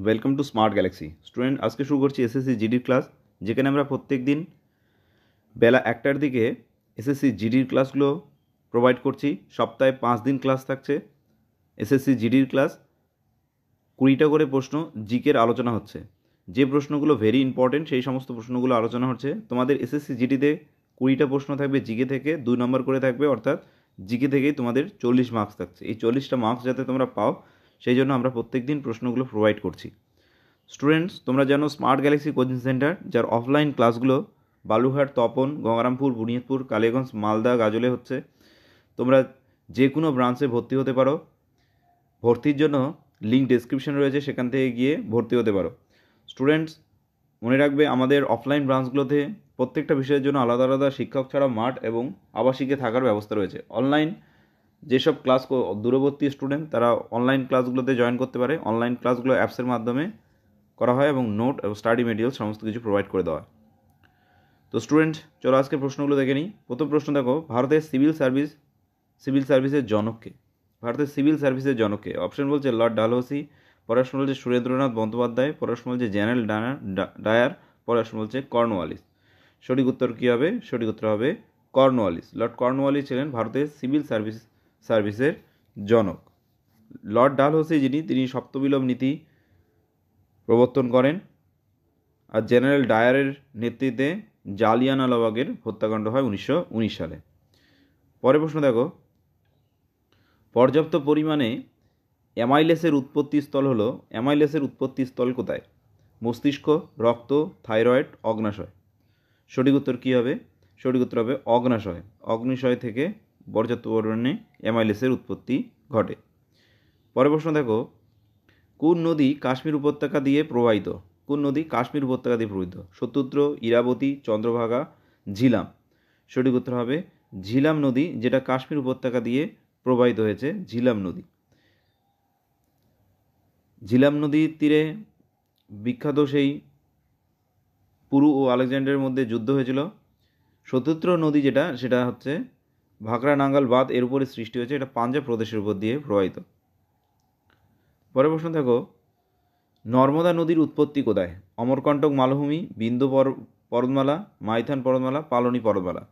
Welcome to smart Galaxy student. আজকে শুরু করছি এসএসসি জিডির ক্লাস, যেখানে আমরা প্রত্যেক দিন বেলা 1টার দিকে এসএসসি জিডির ক্লাসগুলো প্রোভাইড করছি। সপ্তাহে 5 দিন ক্লাস থাকছে। এসএসসি জিডির ক্লাস 20টা করে প্রশ্ন জিকের আলোচনা হচ্ছে। যে প্রশ্নগুলো ভেরি ইম্পর্টেন্ট সেই সমস্ত প্রশ্নগুলো আলোচনা হচ্ছে। তোমাদের এসএসসি জিডিতে 20টা প্রশ্ন থাকবে জিকে থেকে, 2 নম্বর করে থাকবে, অর্থাৎ জিকে থেকেই তোমাদের 40 মার্কস থাকছে। এই 40টা মার্কস যাতে তোমরা পাও সেই জন্য আমরা প্রত্যেক দিন প্রশ্নগুলো প্রোভাইড করছি। স্টুডেন্টস, তোমরা জানো স্মার্ট গ্যালাক্সি কোচিং সেন্টার, যার অফলাইন ক্লাসগুলো বালুরঘাট, তপন, গঙ্গারামপুর, বুনিয়াদপুর, কালীগঞ্জ, মালদা, গাজলে হচ্ছে। তোমরা যে কোনো ব্রাঞ্চে ভর্তি হতে পারো। ভর্তির জন্য লিঙ্ক ডেসক্রিপশন রয়েছে, সেখান থেকে গিয়ে ভর্তি হতে পারো। স্টুডেন্টস, মনে রাখবে আমাদের অফলাইন ব্রাঞ্চগুলোতে প্রত্যেকটা বিষয়ের জন্য আলাদা আলাদা শিক্ষক ছাড়া মাঠ এবং আবাসিকে থাকার ব্যবস্থা রয়েছে। অনলাইন যেসব ক্লাস দূরবর্তী স্টুডেন্ট তারা অনলাইন ক্লাসগুলোতে জয়েন করতে পারে। অনলাইন ক্লাসগুলো অ্যাপসের মাধ্যমে করা হয় এবং নোট এবং স্টাডি মেটেরিয়াল সমস্ত কিছু প্রোভাইড করে দেওয়া হয়। তো স্টুডেন্ট, চলো আজকে প্রশ্নগুলো দেখে নিই। প্রথম প্রশ্ন দেখো, ভারতের সিভিল সার্ভিসের জনককে? ভারতের সিভিল সার্ভিসের জনককে? অপশন বলছে লর্ড ডালহৌসি, পরের অপশন বলছে সুরেন্দ্রনাথ বন্দ্যোপাধ্যায়, পরের অপশন বলছে জেনারেল ডায়ার, পরের অপশন বলছে কর্নওয়ালিস। সঠিক উত্তর কী হবে? সঠিক উত্তর হবে কর্নওয়ালিস। লর্ড কর্নওয়ালিস ছিলেন ভারতের সিভিল সার্ভিসের জনক। লর্ড ডালহৌসি তিনি সপ্তবিলোপ নীতি প্রবর্তন করেন, আর জেনারেল ডায়ারের নেতৃত্বে জালিয়ানওয়ালাবাগের হত্যাকাণ্ড হয় 1919 সালে। পরের প্রশ্ন দেখো, পর্যাপ্ত পরিমাণে অ্যামাইলেসের উৎপত্তি স্থল হলো, অ্যামাইলেসের উৎপত্তি স্থল কোথায়? মস্তিষ্ক, রক্ত, থাইরয়েড, অগ্নাশয়। সঠিক উত্তর কী হবে? সঠিক উত্তর হবে অগ্নাশয়। অগ্নাশয় থেকে পর্যাপ্ত পরিমাণে অ্যামাইলেসের উৎপত্তি ঘটে। পরের প্রশ্ন দেখো, কোন নদী কাশ্মীর উপত্যকা দিয়ে প্রবাহিত? কোন নদী কাশ্মীর উপত্যকা দিয়ে প্রবাহিত? সত্যুত্র, ইরাবতী, চন্দ্রভাগা, ঝিলাম। সঠিক উত্তর হবে ঝিলাম নদী, যেটা কাশ্মীর উপত্যকা দিয়ে প্রবাহিত হয়েছে, ঝিলাম নদী। ঝিলাম নদীর তীরে বিখ্যাত সেই পুরু ও আলেকজান্ডারের মধ্যে যুদ্ধ হয়েছিল। সত্যুত্র নদী যেটা, সেটা হচ্ছে ভাকরা নাঙ্গাল বাঁধ এর উপরে সৃষ্টি হয়েছে, এটা পাঞ্জাব প্রদেশের উপর দিয়ে প্রবাহিত। পরের প্রশ্ন দেখো, নর্মদা নদীর উৎপত্তি কোথায়? অমরকণ্টক মালভূমি, বিন্ধ্য পর্বতমালা, মাইথান পর্বতমালা, পালনি পর্বতমালা।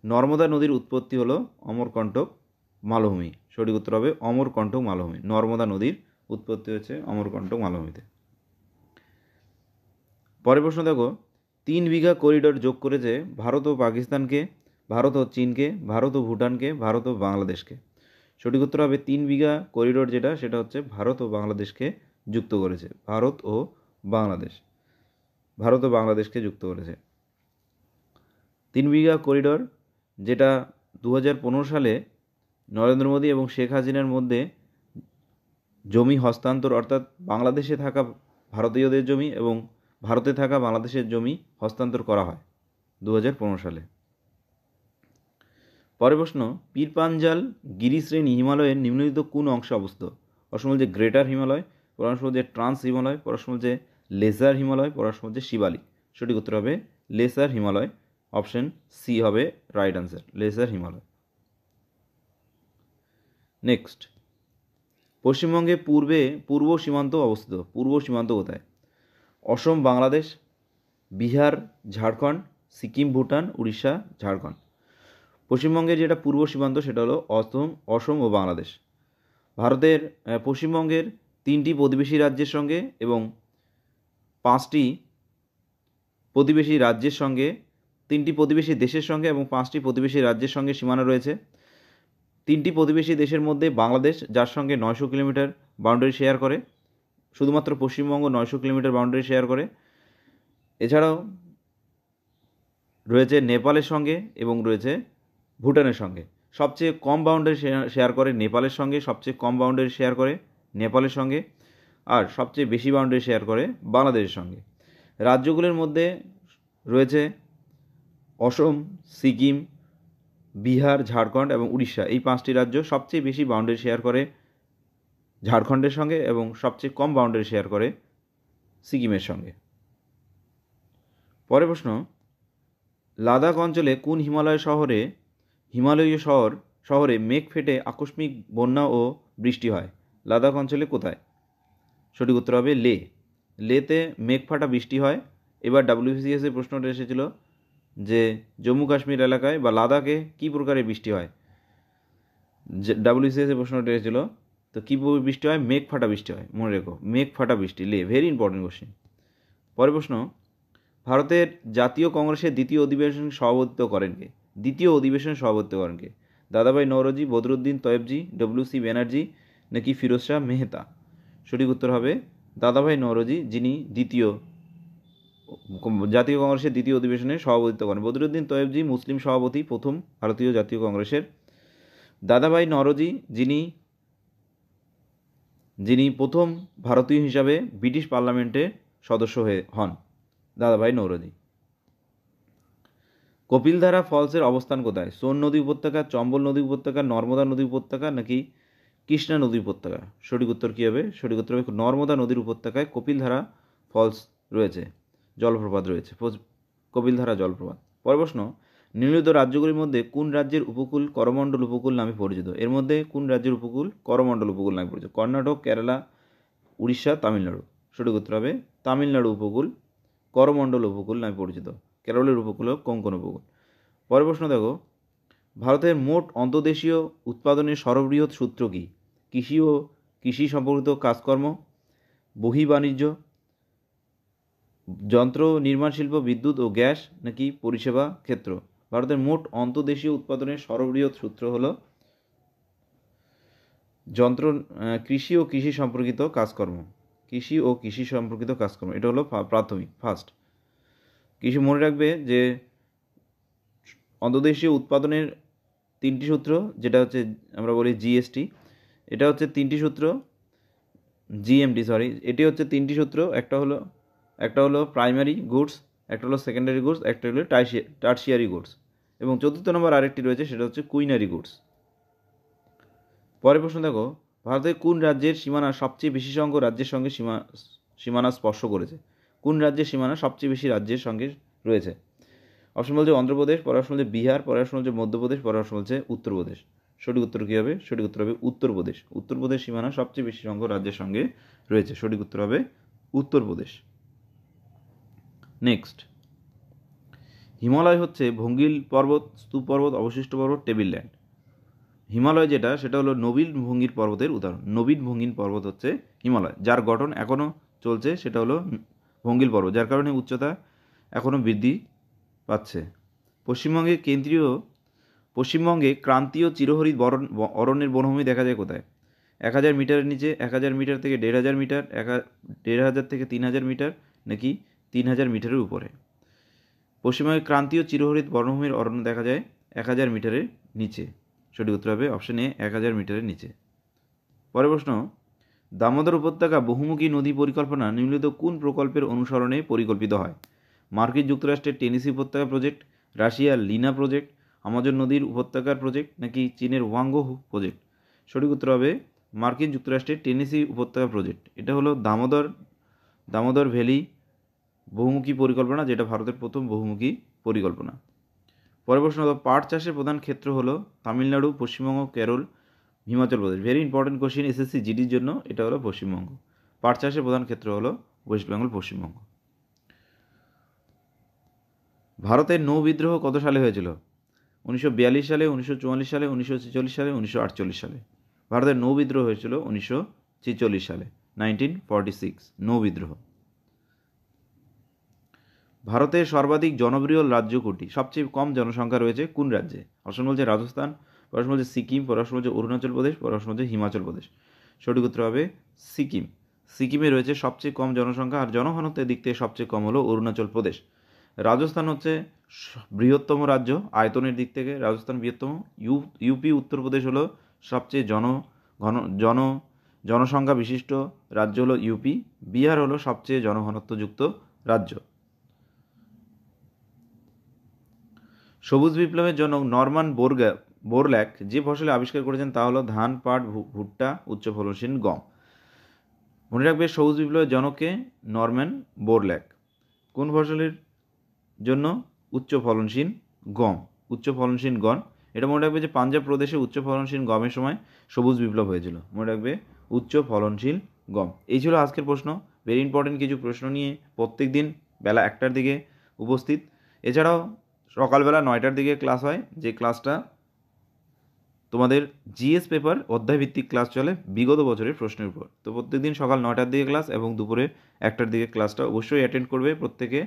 নর্মদা নদীর উৎপত্তি হলো অমরকণ্টক মালভূমি। সঠিক উত্তর হবে অমরকণ্টক মালভূমি। নর্মদা নদীর উৎপত্তি হচ্ছে অমরকণ্টক মালভূমিতে। পরের প্রশ্ন দেখো, 3 বিঘা করিডোর যোগ করেছে ভারত ও পাকিস্তানকে, ভারত ও চীনকে, ভারত ও ভুটানকে, ভারত ও বাংলাদেশকে। সঠিক উত্তর হবে 3 বিঘা করিডোর যেটা, সেটা হচ্ছে ভারত ও বাংলাদেশকে যুক্ত করেছে। ভারত ও বাংলাদেশকে যুক্ত করেছে। 3 বিঘা করিডোর যেটা 2015 সালে নরেন্দ্র মোদী এবং শেখ হাসিনার মধ্যে জমি হস্তান্তর, অর্থাৎ বাংলাদেশে থাকা ভারতীয়দের জমি এবং ভারতে থাকা বাংলাদেশের জমি হস্তান্তর করা হয় 2015 সালে। পরের প্রশ্ন, পীরপাঞ্জাল গিরিশ্রেণী হিমালয়ের নিম্নলিখিত কোন অংশে অবস্থিত? প্রশ্ন বলছে গ্রেটার হিমালয়, প্রশ্ন বলছে ট্রান্স হিমালয়, প্রশ্ন বলছে লেসার হিমালয়, প্রশ্ন বলছে শিবালিক। সঠিক উত্তর হবে লেসার হিমালয়। অপশন সি হবে right answer, lesser Himalaya. Next, পশ্চিমবঙ্গে পূর্ব সীমান্ত অবস্থিত। পূর্ব সীমান্ত কোথায়? অসম, বাংলাদেশ, বিহার, ঝাড়খণ্ড, সিকিম, ভুটান, উড়িষ্যা, ঝাড়খণ্ড। পশ্চিমবঙ্গের যেটা পূর্ব সীমান্ত সেটা হলো অসম ও বাংলাদেশ। ভারতের পশ্চিমবঙ্গের 3টি প্রতিবেশী রাজ্যের সঙ্গে এবং 5টি প্রতিবেশী রাজ্যের সঙ্গে, 3টি প্রতিবেশী দেশের সঙ্গে এবং 5টি প্রতিবেশী রাজ্যের সঙ্গে সীমানা রয়েছে। 3টি প্রতিবেশী দেশের মধ্যে বাংলাদেশ, যার সঙ্গে 900 কিলোমিটার বাউন্ডারি শেয়ার করে। শুধুমাত্র পশ্চিমবঙ্গ 900 কিলোমিটার বাউন্ডারি শেয়ার করে। এছাড়াও রয়েছে নেপালের সঙ্গে এবং রয়েছে ভুটানের সঙ্গে। সবচেয়ে কম বাউন্ডারি শেয়ার করে নেপালের সঙ্গে, সবচেয়ে কম বাউন্ডারি শেয়ার করে নেপালের সঙ্গে, আর সবচেয়ে বেশি বাউন্ডারি শেয়ার করে বাংলাদেশের সঙ্গে। রাজ্যগুলির মধ্যে রয়েছে অসম, সিকিম, বিহার, ঝাড়খণ্ড এবং উড়িষ্যা। এই 5টি রাজ্য সবচেয়ে বেশি বাউন্ডারি শেয়ার করে ঝাড়খণ্ডের সঙ্গে এবং সবচেয়ে কম বাউন্ডারি শেয়ার করে সিকিমের সঙ্গে। পরের প্রশ্ন, লাদাখ অঞ্চলে কোন হিমালয়ীয় শহরে মেঘ ফেটে আকস্মিক বন্যা ও বৃষ্টি হয়? লাদাখ অঞ্চলে কোথায়? সঠিক উত্তর হবে লে। লেতে মেঘ ফাটা বৃষ্টি হয়। এবার ডাব্লিউবিসিএসের প্রশ্নটা এসেছিল যে জম্মু কাশ্মীর এলাকায় বা লাদাখে কী প্রকারের বৃষ্টি হয়। ডাব্লিউবিসিএসের প্রশ্নটা এসেছিল, তো কী বৃষ্টি হয়? মেঘ ফাটা বৃষ্টি হয়, মনে রেখো, মেঘ ফাটা বৃষ্টি, লে, ভেরি ইম্পর্টেন্ট কোশ্চেন। পরের প্রশ্ন, ভারতের জাতীয় কংগ্রেসের দ্বিতীয় অধিবেশন সভাপতিত্ব করেন কে? দ্বিতীয় অধিবেশনে সভাপতিত্ব করেন কে? দাদাভাই নওরোজি, বদরুদ্দিন তয়েবজি, ডব্লিউ.সি. ব্যানার্জি নাকি ফিরোজ শাহ মেহতা? সঠিক উত্তর হবে দাদাভাই নওরোজি, যিনি জাতীয় কংগ্রেসের দ্বিতীয় অধিবেশনে সভাপতিত্ব করেন। বদরুদ্দিন তয়েবজি মুসলিম সভাপতি প্রথম ভারতীয় জাতীয় কংগ্রেসের। দাদাভাই নওরোজি যিনি প্রথম ভারতীয় হিসাবে ব্রিটিশ পার্লামেন্টের সদস্য হন, দাদাভাই নওরোজি। কপিলধারা ফলসের অবস্থান কোথায়? সোন নদী উপত্যকা, চম্বল নদী উপত্যকা, নর্মদা নদী উপত্যকা নাকি কৃষ্ণা নদী উপত্যকা? সঠিক উত্তর কী হবে? সঠিক উত্তর হবে নর্মদা নদীর উপত্যকায় কপিলধারা ফলস রয়েছে, জলপ্রপাত রয়েছে, কপিলধারা জলপ্রপাত। পরের প্রশ্ন, নিম্নলিখিত রাজ্যগুলির মধ্যে কোন রাজ্যের উপকূল করমণ্ডল উপকূল নামে পরিচিত? এর মধ্যে কোন রাজ্যের উপকূল করমণ্ডল উপকূল নামে পরিচিত? কর্ণাটক, কেরালা, উড়িষ্যা, তামিলনাড়ু? সঠিক উত্তর হবে তামিলনাড়ু উপকূল করমণ্ডল উপকূল নামে পরিচিত। কেরলের উপকূল কোঙ্কণ উপকূল। পরের প্রশ্ন দেখো, ভারতের মোট অন্তর্দেশীয় উৎপাদনের সর্ববৃহৎ সূত্র কী? কৃষি ও কৃষি সম্পর্কিত কাজকর্ম, বহির্বাণিজ্য, যন্ত্র নির্মাণ শিল্প, বিদ্যুৎ ও গ্যাস নাকি পরিষেবা ক্ষেত্র? ভারতের মোট অন্তর্দেশীয় উৎপাদনের সর্ববৃহৎ সূত্র হল কৃষি ও কৃষি সম্পর্কিত কাজকর্ম। কৃষি ও কৃষি সম্পর্কিত কাজকর্ম, এটা হলো প্রাথমিক ফার্স্ট। কৃষি মনে রাখবে যে অন্তর্দেশীয় উৎপাদনের তিনটি সূত্র, যেটা হচ্ছে আমরা বলি জিএসটি, এটা হচ্ছে তিনটি সূত্র, জিএমটি সরি, এটি হচ্ছে তিনটি সূত্র। একটা হলো প্রাইমারি গুডস, একটা হলো সেকেন্ডারি গুডস, একটা হলো টার্সিয়ারি গুডস, এবং চতুর্থ নম্বর আরেকটি রয়েছে, সেটা হচ্ছে কুইনারি গুডস। পরের প্রশ্ন দেখো, ভারতের কোন রাজ্যের সীমানা সবচেয়ে বেশি সংখ্যক রাজ্যের সঙ্গে সীমানা স্পর্শ করেছে? কোন রাজ্যের সীমানা সবচেয়ে বেশি রাজ্যের সঙ্গে রয়েছে? অপশন বলছে অন্ধ্রপ্রদেশ, পরের অপশন বলছে বিহার, পরের অপশন বলছে মধ্যপ্রদেশ, পরের অপশন বলছে উত্তরপ্রদেশ। সঠিক উত্তর কী হবে? সঠিক উত্তর হবে উত্তরপ্রদেশ। উত্তরপ্রদেশ সীমানা সবচেয়ে বেশি সংখ্যক রাজ্যের সঙ্গে রয়েছে। সঠিক উত্তর হবে উত্তরপ্রদেশ। নেক্সট, হিমালয় হচ্ছে ভঙ্গিল পর্বত, স্তূপ পর্বত, অবশিষ্ট পর্বত, টেবিল ল্যান্ড। হিমালয় যেটা, সেটা হলো নবীন ভঙ্গির পর্বতের উদাহরণ। নবীন ভঙ্গির পর্বত হচ্ছে হিমালয়, যার গঠন এখনও চলছে, সেটা হলো ভঙ্গিল পর্বত, যার কারণে উচ্চতা এখনও বৃদ্ধি পাচ্ছে। পশ্চিমবঙ্গে ক্রান্তীয় চিরহরিৎ অরণ্যের বনভূমি দেখা যায় কোথায়? 1000 মিটারের নিচে, 1000 মিটার থেকে 1500 মিটার, 1500 থেকে 3000 মিটার নাকি 3000 মিটারের উপরে? পশ্চিমবঙ্গে ক্রান্তীয় চিরহরিৎ বনভূমির অরণ্য দেখা যায় 1000 মিটারের নিচে। সঠিক উত্তর হবে অপশন এ, 1000 মিটারের নিচে। পরের প্রশ্ন, দামোদর উপত্যকা বহুমুখী নদী পরিকল্পনা নিম্নলিখিত কোন প্রকল্পের অনুসরণে পরিকল্পিত হয়? মার্কিন যুক্তরাষ্ট্রের টেনেসি উপত্যকা প্রজেক্ট, রাশিয়ার লিনা প্রজেক্ট, আমাজন নদীর উপত্যকার প্রজেক্ট নাকি চীনের ওয়াঙ্গো প্রজেক্ট? সঠিক উত্তর হবে মার্কিন যুক্তরাষ্ট্রের টেনেসি উপত্যকা প্রজেক্ট। এটা হলো দামোদর ভ্যালি বহুমুখী পরিকল্পনা, যেটা ভারতের প্রথম বহুমুখী পরিকল্পনা। পরের প্রশ্ন, পাট চাষের প্রধান ক্ষেত্র হলো Tamil Nadu, Paschimbanga, Kerala, Himachal Pradesh. Very important question SSC জিডির জন্য, এটা হলো পশ্চিমবঙ্গ। পাট চাষের প্রধান ক্ষেত্র হলো ওয়েস্ট বেঙ্গল, পশ্চিমবঙ্গ। ভারতের নৌ বিদ্রোহ কত সালে হয়েছিল? 1942 সালে, 1944 সালে, 1946 সালে, 1948 সালে? ভারতের নৌ বিদ্রোহ হয়েছিল 1946 সালে, 1946 নৌ বিদ্রোহ। ভারতের সর্বাধিক জনবহুল রাজ্য কোনটি? সবচেয়ে কম জনসংখ্যা রয়েছে কোন রাজ্যে? অপশন বলছে রাজস্থান, পরের বলছে সিকিম, পরের বলছে অরুণাচল প্রদেশ, পরের বলছে হিমাচল প্রদেশ। সঠিক উত্তর হবে সিকিম। সিকিমে রয়েছে সবচেয়ে কম জনসংখ্যা, আর জনঘনত্বের দিক থেকে সবচেয়ে কম হলো অরুণাচল প্রদেশ। রাজস্থান হচ্ছে বৃহত্তম রাজ্য, আয়তনের দিক থেকে রাজস্থান বৃহত্তম। ইউপি উত্তরপ্রদেশ হলো সবচেয়ে জনসংখ্যা বিশিষ্ট রাজ্য হলো ইউপি। বিহার হলো সবচেয়ে জনঘনত্বযুক্ত রাজ্য। সবুজ বিপ্লবের জন্য নরমান বোরল্যাক যে ফসল আবিষ্কার করেছেন তা হলো ধান, পাট, ভুট্টা, উচ্চ ফলনশীল গম। মনে রাখবে সবুজ বিপ্লবের জনককে নরম্যান বোরল্যাক। কোন ফসলের জন্য? উচ্চ ফলনশীল গম। উচ্চ ফলনশীল গম, এটা মনে রাখবে যে পাঞ্জাব প্রদেশে উচ্চ ফলনশীল গমের সময় সবুজ বিপ্লব হয়েছিল। মনে রাখবে উচ্চ ফলনশীল গম। এই ছিল আজকের প্রশ্ন। ভেরি ইম্পর্টেন্ট কিছু প্রশ্ন নিয়ে প্রত্যেক দিন বেলা 1টার দিকে উপস্থিত। এছাড়াও সকালবেলা 9টার দিকে ক্লাস হয়, যে ক্লাসটা তোমাদের জিএস পেপার অধ্যায়ভিত্তিক ক্লাস চলে বিগত বছরের প্রশ্নের উপর। তো প্রত্যেকদিন সকাল 9টার দিকে ক্লাস এবং দুপুরে 1টার দিকে ক্লাসটা অবশ্যই অ্যাটেন্ড করবে প্রত্যেকে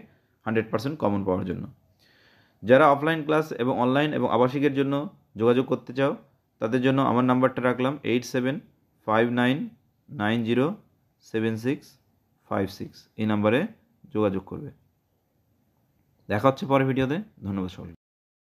100% কমন পাওয়ার জন্য। যারা অফলাইন ক্লাস এবং অনলাইন এবং আবাসিকের জন্য যোগাযোগ করতে চাও তাদের জন্য আমার নাম্বারটা রাখলাম 8759907656। এই নাম্বারে যোগাযোগ করবে। দেখা হচ্ছে পরের ভিডিওতে। ধন্যবাদ সকলকে।